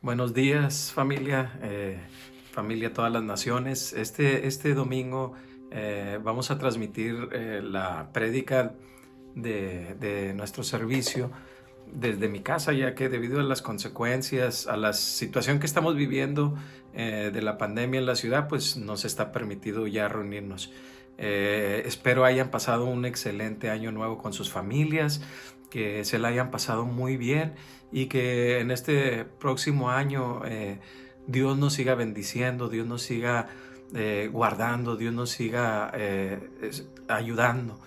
Buenos días, familia, familia todas las naciones. Este domingo vamos a transmitir la prédica de nuestro servicio desde mi casa, ya que debido a las consecuencias, a la situación que estamos viviendo de la pandemia en la ciudad, pues nos está permitido ya reunirnos. Espero hayan pasado un excelente año nuevo con sus familias, que se la hayan pasado muy bien y que en este próximo año Dios nos siga bendiciendo, Dios nos siga guardando, Dios nos siga ayudando.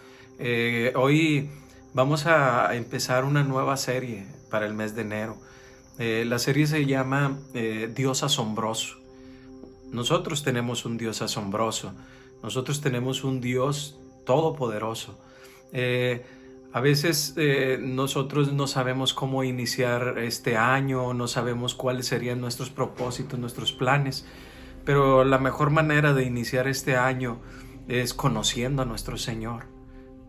Hoy vamos a empezar una nueva serie para el mes de enero. La serie se llama Dios Asombroso. Nosotros tenemos un Dios asombroso. Nosotros tenemos un Dios todopoderoso. Eh, a veces nosotros no sabemos cómo iniciar este año, no sabemos cuáles serían nuestros propósitos, nuestros planes, pero la mejor manera de iniciar este año es conociendo a nuestro Señor,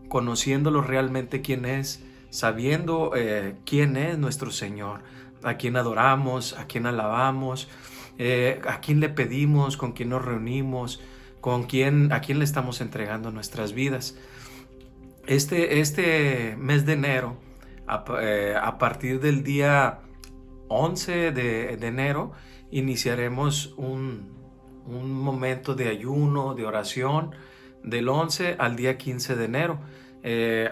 conociéndolo realmente quién es, sabiendo quién es nuestro Señor, a quién adoramos, a quién alabamos, a quién le pedimos, con quién nos reunimos, a quién le estamos entregando nuestras vidas. Este mes de enero, a partir del día 11 de enero, iniciaremos un momento de ayuno, de oración, del 11 al día 15 de enero.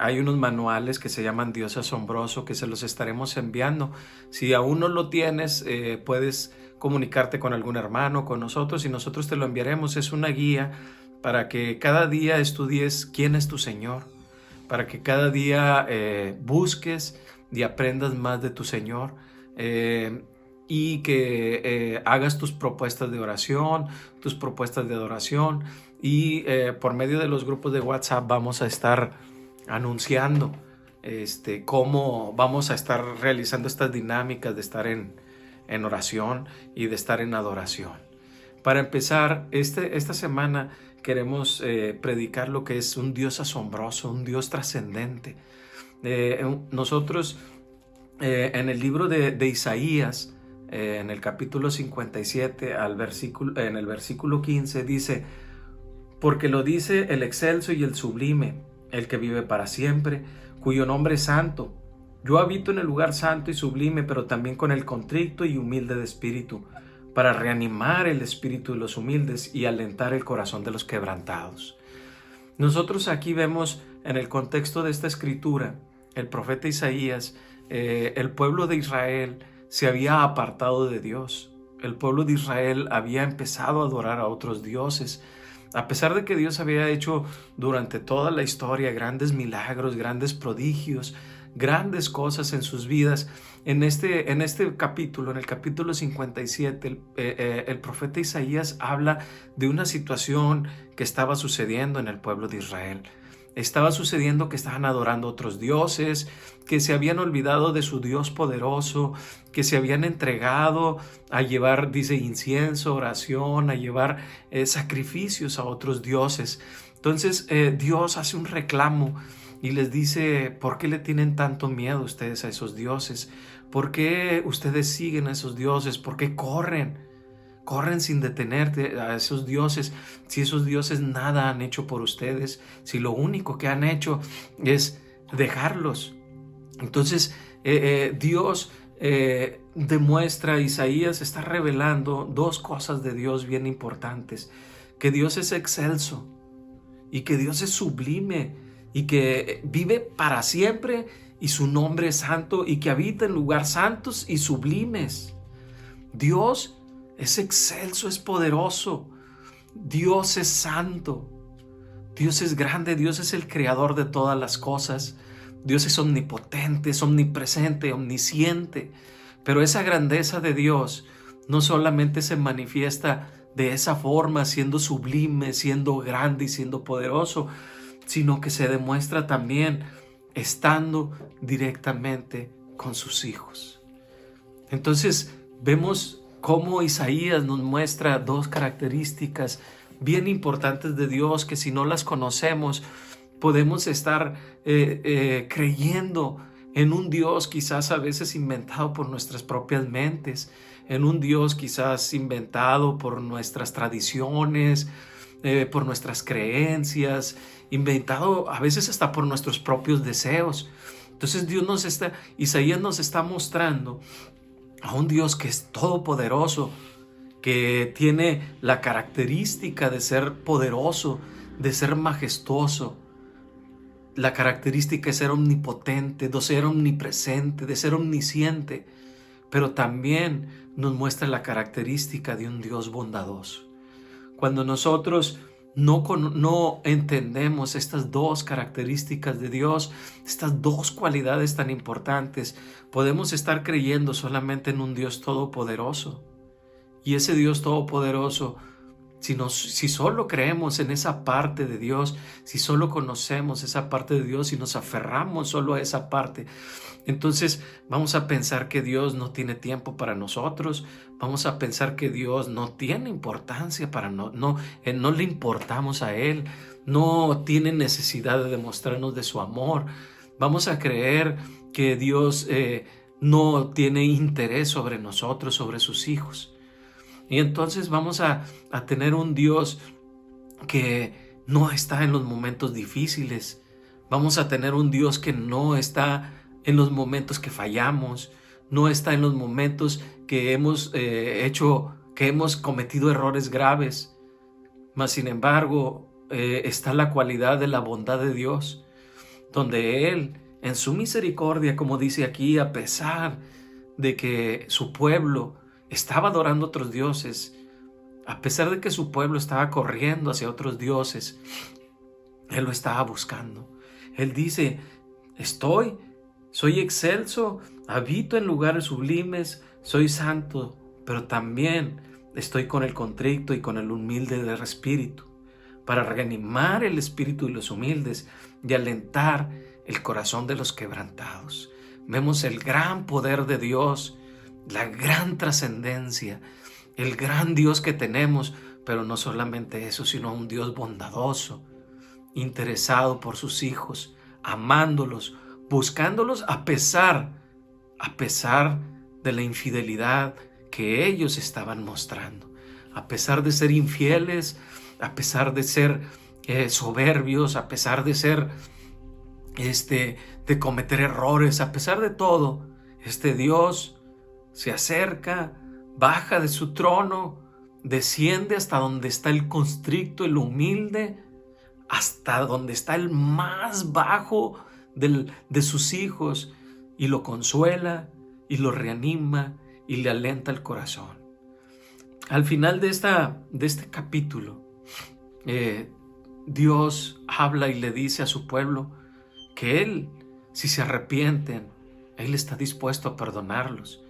Hay unos manuales que se llaman Dios Asombroso que se los estaremos enviando. Si aún no lo tienes, puedes comunicarte con algún hermano, con nosotros, y nosotros te lo enviaremos. Es una guía para que cada día estudies quién es tu Señor, para que cada día busques y aprendas más de tu Señor, y que hagas tus propuestas de oración, tus propuestas de adoración, y por medio de los grupos de WhatsApp vamos a estar anunciando cómo vamos a estar realizando estas dinámicas de estar en oración y de estar en adoración. Para empezar, esta semana queremos predicar lo que es un Dios asombroso, un Dios trascendente. Nosotros en el libro de Isaías, en el capítulo 57, en el versículo 15, dice: porque lo dice el excelso y el sublime, el que vive para siempre, cuyo nombre es santo. Yo habito en el lugar santo y sublime, pero también con el contrito y humilde de espíritu, para reanimar el espíritu de los humildes y alentar el corazón de los quebrantados. Nosotros aquí vemos en el contexto de esta escritura, el profeta Isaías, el pueblo de Israel se había apartado de Dios. El pueblo de Israel había empezado a adorar a otros dioses. A pesar de que Dios había hecho durante toda la historia grandes milagros, grandes prodigios, grandes cosas en sus vidas, en este capítulo, en el capítulo 57, el profeta Isaías habla de una situación que estaba sucediendo en el pueblo de Israel. Estaba sucediendo que estaban adorando otros dioses, que se habían olvidado de su Dios poderoso, que se habían entregado a llevar, dice, incienso, oración, a llevar sacrificios a otros dioses. Entonces Dios hace un reclamo y les dice: ¿por qué le tienen tanto miedo ustedes a esos dioses? ¿Por qué ustedes siguen a esos dioses? ¿Por qué corren? Corren sin detenerte a esos dioses, si esos dioses nada han hecho por ustedes, si lo único que han hecho es dejarlos. Entonces Dios demuestra, Isaías está revelando dos cosas de Dios bien importantes: que Dios es excelso y que Dios es sublime y que vive para siempre y su nombre es santo y que habita en lugares santos y sublimes. Dios es excelso, es poderoso. Dios es santo. Dios es grande. Dios es el creador de todas las cosas. Dios es omnipotente, es omnipresente, omnisciente. Pero esa grandeza de Dios no solamente se manifiesta de esa forma, siendo sublime, siendo grande y siendo poderoso, sino que se demuestra también estando directamente con sus hijos. Entonces vemos cómo Isaías nos muestra dos características bien importantes de Dios que, si no las conocemos, podemos estar creyendo en un Dios quizás a veces inventado por nuestras propias mentes, en un Dios quizás inventado por nuestras tradiciones, por nuestras creencias, inventado a veces hasta por nuestros propios deseos. Entonces Isaías nos está mostrando a un Dios que es todopoderoso, que tiene la característica de ser poderoso, de ser majestuoso, la característica de ser omnipotente, de ser omnipresente, de ser omnisciente, pero también nos muestra la característica de un Dios bondadoso. Cuando nosotros no entendemos estas dos características de Dios, estas dos cualidades tan importantes, podemos estar creyendo solamente en un Dios todopoderoso. Y ese Dios todopoderoso, si solo creemos en esa parte de Dios, si solo conocemos esa parte de Dios y nos aferramos solo a esa parte, entonces vamos a pensar que Dios no tiene tiempo para nosotros, vamos a pensar que Dios no tiene importancia no le importamos a Él, no tiene necesidad de demostrarnos de su amor. Vamos a creer que Dios no tiene interés sobre nosotros, sobre sus hijos. Y entonces vamos a tener un Dios que no está en los momentos difíciles. Vamos a tener un Dios que no está en los momentos que fallamos, no está en los momentos que hemos cometido errores graves. Mas sin embargo, está la cualidad de la bondad de Dios, donde Él, en su misericordia, como dice aquí, a pesar de que su pueblo estaba adorando a otros dioses, a pesar de que su pueblo estaba corriendo hacia otros dioses, Él lo estaba buscando. Él dice, soy excelso, habito en lugares sublimes, soy santo, pero también estoy con el contrito y con el humilde de espíritu, para reanimar el espíritu de los humildes y alentar el corazón de los quebrantados. Vemos el gran poder de Dios, la gran trascendencia, el gran Dios que tenemos, pero no solamente eso, sino un Dios bondadoso, interesado por sus hijos, amándolos, buscándolos a pesar de la infidelidad que ellos estaban mostrando, a pesar de ser infieles, a pesar de ser soberbios, a pesar de ser de cometer errores, a pesar de todo, este Dios se acerca, baja de su trono, desciende hasta donde está el constricto, el humilde, hasta donde está el más bajo de sus hijos, y lo consuela y lo reanima y le alenta el corazón. Al final de este capítulo, Dios habla y le dice a su pueblo que Él, si se arrepienten, Él está dispuesto a perdonarlos,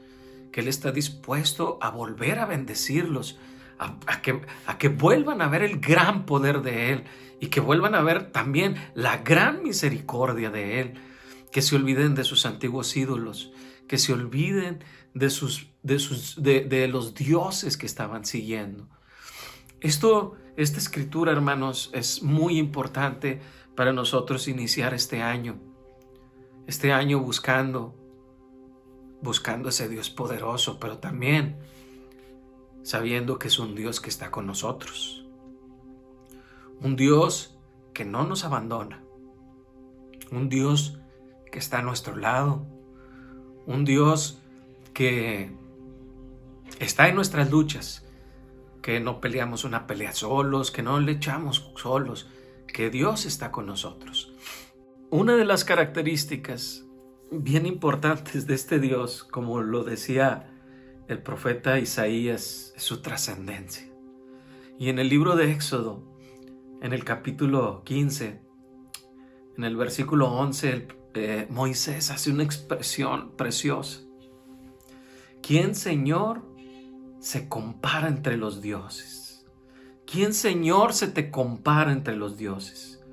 que Él está dispuesto a volver a bendecirlos, a que vuelvan a ver el gran poder de Él y que vuelvan a ver también la gran misericordia de Él, que se olviden de sus antiguos ídolos, que se olviden de los dioses que estaban siguiendo. Esta escritura, hermanos, es muy importante para nosotros iniciar este año buscando ese Dios poderoso, pero también sabiendo que es un Dios que está con nosotros, un Dios que no nos abandona, un Dios que está a nuestro lado, un Dios que está en nuestras luchas, que no peleamos una pelea solos, que no le echamos solos, que Dios está con nosotros. Una de las características bien importantes de este Dios, como lo decía el profeta Isaías, es su trascendencia. Y en el libro de Éxodo, en el capítulo 15, en el versículo 11, Moisés hace una expresión preciosa. ¿Quién, Señor, se compara entre los dioses? ¿Quién, Señor, se te compara entre los dioses?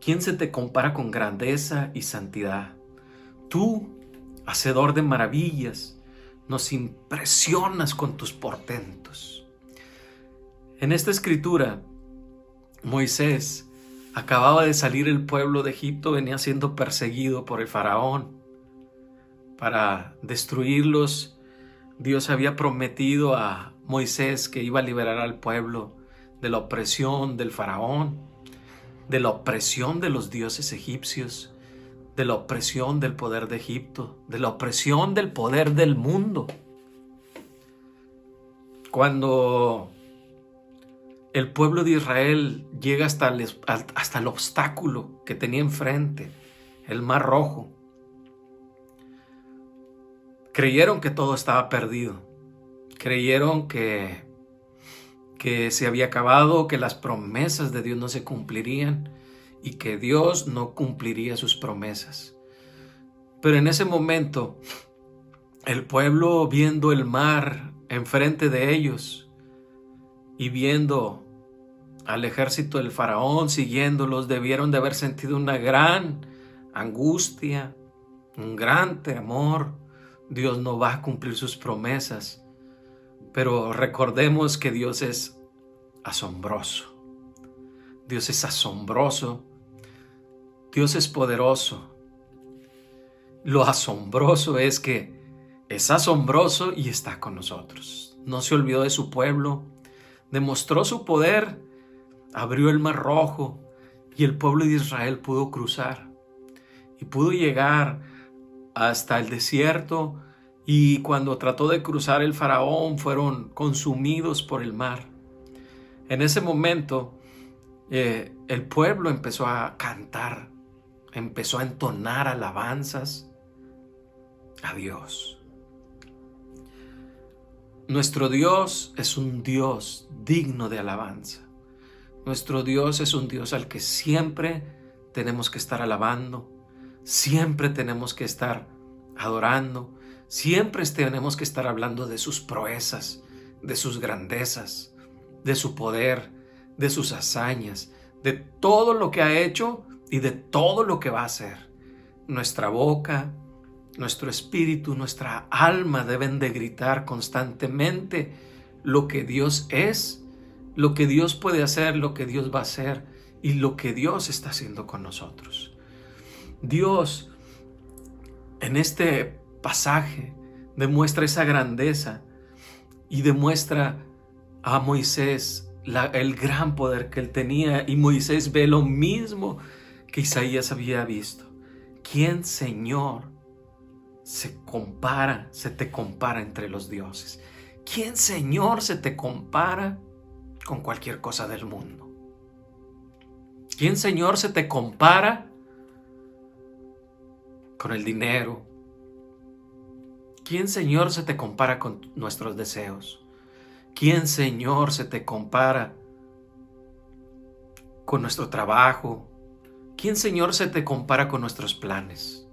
¿Quién se te compara con grandeza y santidad? Tú, hacedor de maravillas, nos impresionas con tus portentos. En esta escritura, Moisés, acababa de salir el pueblo de Egipto, venía siendo perseguido por el faraón para destruirlos Dios había prometido a Moisés que iba a liberar al pueblo de la opresión del faraón, de la opresión de los dioses egipcios, de la opresión del poder de Egipto, de la opresión del poder del mundo. Cuando el pueblo de Israel llega hasta el obstáculo que tenía enfrente, el Mar Rojo, creyeron que todo estaba perdido. Creyeron que se había acabado, que las promesas de Dios no se cumplirían y que Dios no cumpliría sus promesas. Pero en ese momento, el pueblo, viendo el mar enfrente de ellos y viendo al ejército del faraón siguiéndolos, debieron de haber sentido una gran angustia, un gran temor. Dios no va a cumplir sus promesas. Pero recordemos que Dios es asombroso. Dios es asombroso. Dios es poderoso. Lo asombroso es que es asombroso y está con nosotros. No se olvidó de su pueblo. Demostró su poder. Abrió el Mar Rojo y el pueblo de Israel pudo cruzar. Y pudo llegar hasta el desierto. Y cuando trató de cruzar el faraón, fueron consumidos por el mar. En ese momento, el pueblo empezó a cantar, empezó a entonar alabanzas a Dios. Nuestro Dios es un Dios digno de alabanza. Nuestro Dios es un Dios al que siempre tenemos que estar alabando, siempre tenemos que estar adorando, siempre tenemos que estar hablando de sus proezas, de sus grandezas, de su poder, de sus hazañas, de todo lo que ha hecho y de todo lo que va a hacer. Nuestra boca, nuestro espíritu, nuestra alma deben de gritar constantemente lo que Dios es, lo que Dios puede hacer, lo que Dios va a hacer y lo que Dios está haciendo con nosotros. Dios, en este pasaje, demuestra esa grandeza y demuestra a Moisés el gran poder que él tenía, y Moisés ve lo mismo que Isaías había visto. ¿Quién, Señor, se te compara entre los dioses? ¿Quién, Señor, se te compara con cualquier cosa del mundo? ¿Quién, Señor, se te compara con el dinero? ¿Quién, Señor, se te compara con nuestros deseos? ¿Quién, Señor, se te compara con nuestro trabajo? ¿Quién, Señor, se te compara con nuestros planes?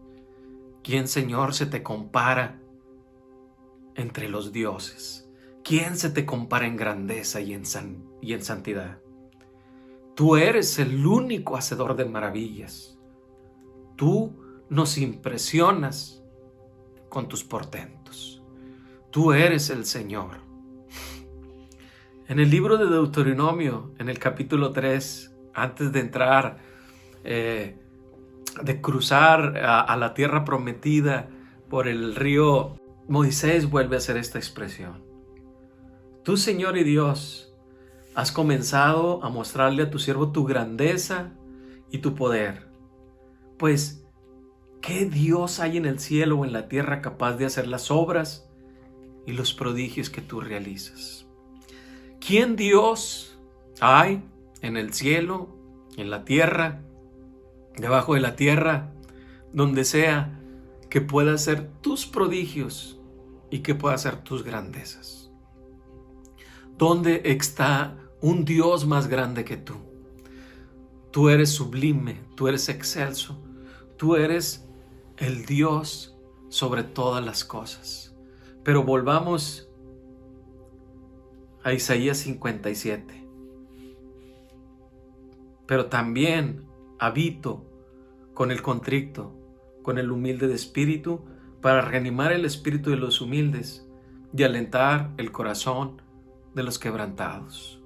¿Quién, Señor, se te compara entre los dioses? ¿Quién se te compara en grandeza y en santidad? Tú eres el único hacedor de maravillas. Tú nos impresionas con tus portentos. Tú eres el Señor. En el libro de Deuteronomio, en el capítulo 3, antes de entrar, de cruzar a la tierra prometida por el río, Moisés vuelve a hacer esta expresión. Tú, Señor y Dios, has comenzado a mostrarle a tu siervo tu grandeza y tu poder. Pues, ¿qué Dios hay en el cielo o en la tierra capaz de hacer las obras y los prodigios que tú realizas? ¿Quién Dios hay en el cielo, en la tierra, debajo de la tierra, donde sea, que pueda hacer tus prodigios y que pueda hacer tus grandezas? ¿Dónde está un Dios más grande que tú? Tú eres sublime, tú eres excelso, tú eres el Dios sobre todas las cosas. Pero volvamos a Isaías 57. Pero también habito con el contrito, con el humilde de espíritu, para reanimar el espíritu de los humildes y alentar el corazón de los quebrantados.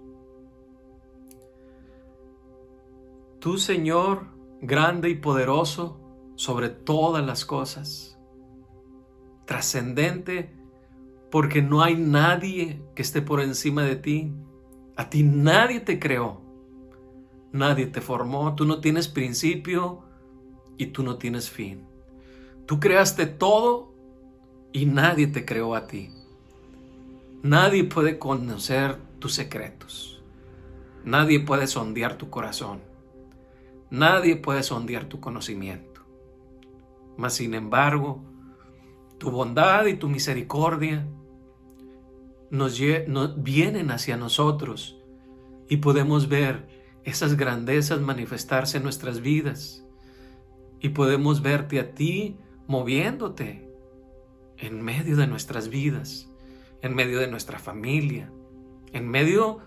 Tú, Señor, grande y poderoso sobre todas las cosas, trascendente porque no hay nadie que esté por encima de ti. A ti nadie te creó, nadie te formó, tú no tienes principio y tú no tienes fin. Tú creaste todo y nadie te creó a ti. Nadie puede conocer tus secretos. Nadie puede sondear tu corazón. Nadie puede sondear tu conocimiento. Mas sin embargo, tu bondad y tu misericordia vienen hacia nosotros y podemos ver esas grandezas manifestarse en nuestras vidas y podemos verte a ti moviéndote en medio de nuestras vidas, en medio de nuestra familia, en medio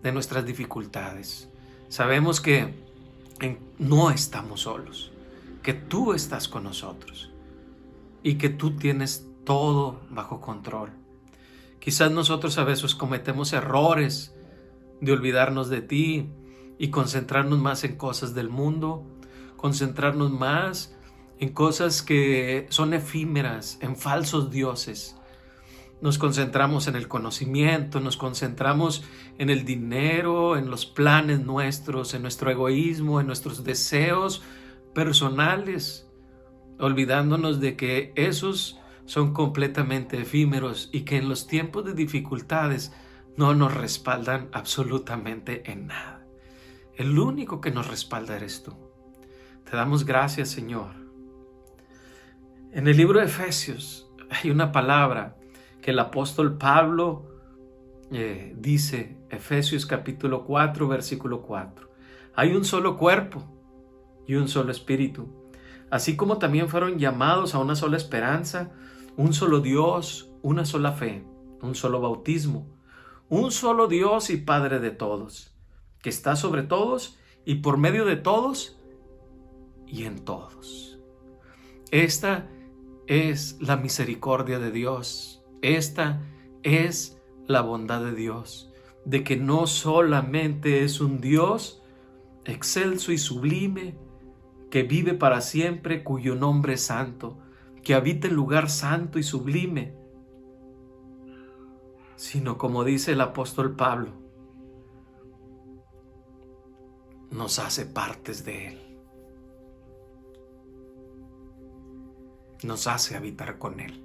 de nuestras dificultades. Sabemos que no estamos solos, que tú estás con nosotros y que tú tienes todo bajo control. Quizás nosotros a veces cometemos errores de olvidarnos de ti y concentrarnos más en cosas del mundo, concentrarnos más en cosas que son efímeras, en falsos dioses. Nos concentramos en el conocimiento, nos concentramos en el dinero, en los planes nuestros, en nuestro egoísmo, en nuestros deseos personales, olvidándonos de que esos son completamente efímeros y que en los tiempos de dificultades no nos respaldan absolutamente en nada. El único que nos respalda eres tú. Te damos gracias, Señor. En el libro de Efesios hay una palabra que el apóstol Pablo dice, Efesios capítulo 4, versículo 4. Hay un solo cuerpo y un solo espíritu, así como también fueron llamados a una sola esperanza, un solo Dios, una sola fe, un solo bautismo, un solo Dios y Padre de todos, que está sobre todos y por medio de todos y en todos. Esta es la misericordia de Dios. Esta es la bondad de Dios, de que no solamente es un Dios excelso y sublime, que vive para siempre, cuyo nombre es santo, que habita en lugar santo y sublime, sino como dice el apóstol Pablo, nos hace partes de Él, nos hace habitar con Él,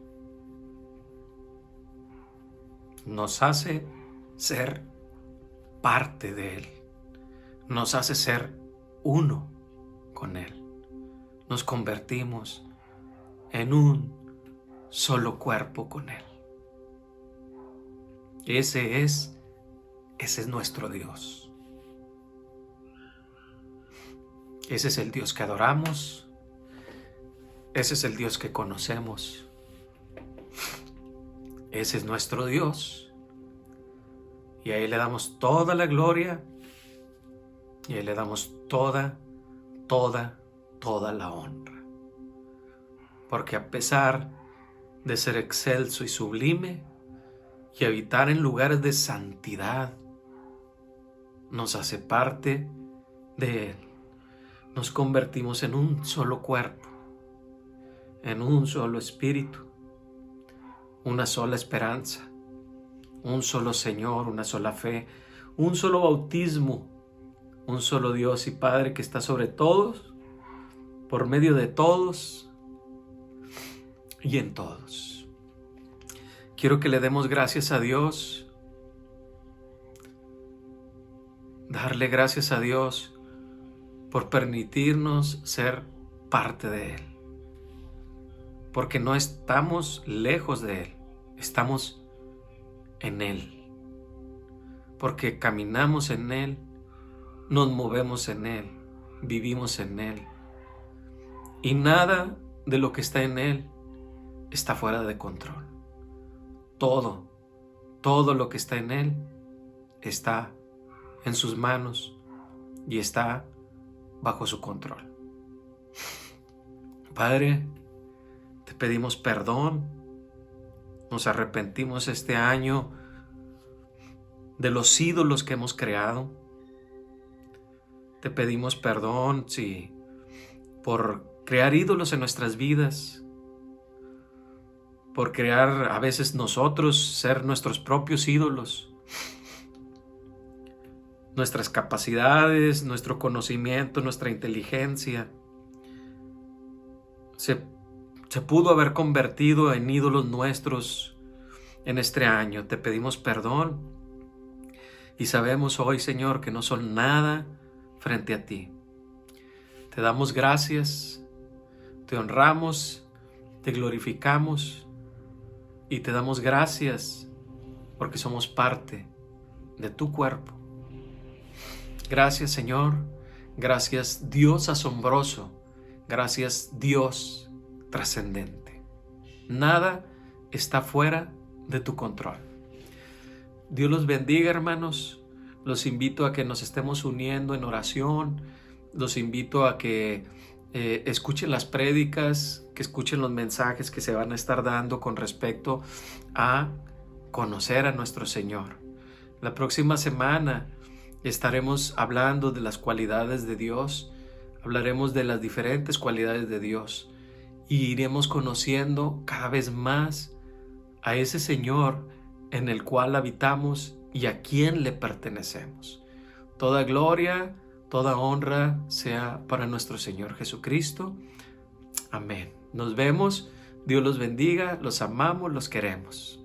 nos hace ser parte de Él, nos hace ser uno con Él. Nos convertimos en un solo cuerpo con Él. Ese es nuestro Dios. Ese es el Dios que adoramos. Ese es el Dios que conocemos. Ese es nuestro Dios. Y a Él le damos toda la gloria. Y a Él le damos toda la honra. Porque a pesar de ser excelso y sublime y habitar en lugares de santidad, nos hace parte de Él. Nos convertimos en un solo cuerpo, en un solo espíritu, una sola esperanza, un solo Señor, una sola fe, un solo bautismo, un solo Dios y Padre que está sobre todos, por medio de todos y en todos. Quiero que le demos gracias a Dios, darle gracias a Dios por permitirnos ser parte de Él, porque no estamos lejos de Él, estamos en Él, porque caminamos en Él, nos movemos en Él, vivimos en Él, y nada de lo que está en Él está fuera de control. Todo lo que está en Él está en sus manos y está bajo su control. Padre, te pedimos perdón, nos arrepentimos este año de los ídolos que hemos creado. Te pedimos perdón, sí, por crear ídolos en nuestras vidas, por crear a veces nosotros ser nuestros propios ídolos. Nuestras capacidades, nuestro conocimiento, nuestra inteligencia se pudo haber convertido en ídolos nuestros en este año. Te pedimos perdón y sabemos hoy, Señor, que no son nada frente a ti. Te damos gracias, te honramos, te glorificamos y te damos gracias porque somos parte de tu cuerpo. Gracias, Señor. Gracias, Dios asombroso. Gracias, Dios trascendente. Nada está fuera de tu control. Dios los bendiga, hermanos. Los invito a que nos estemos uniendo en oración. Los invito a que escuchen las prédicas, que escuchen los mensajes que se van a estar dando con respecto a conocer a nuestro Señor. La próxima semana estaremos hablando de las cualidades de Dios. Hablaremos de las diferentes cualidades de Dios y iremos conociendo cada vez más a ese Señor en el cual habitamos y a quien le pertenecemos. Toda gloria, toda honra sea para nuestro Señor Jesucristo. Amén. Nos vemos. Dios los bendiga. Los amamos, los queremos.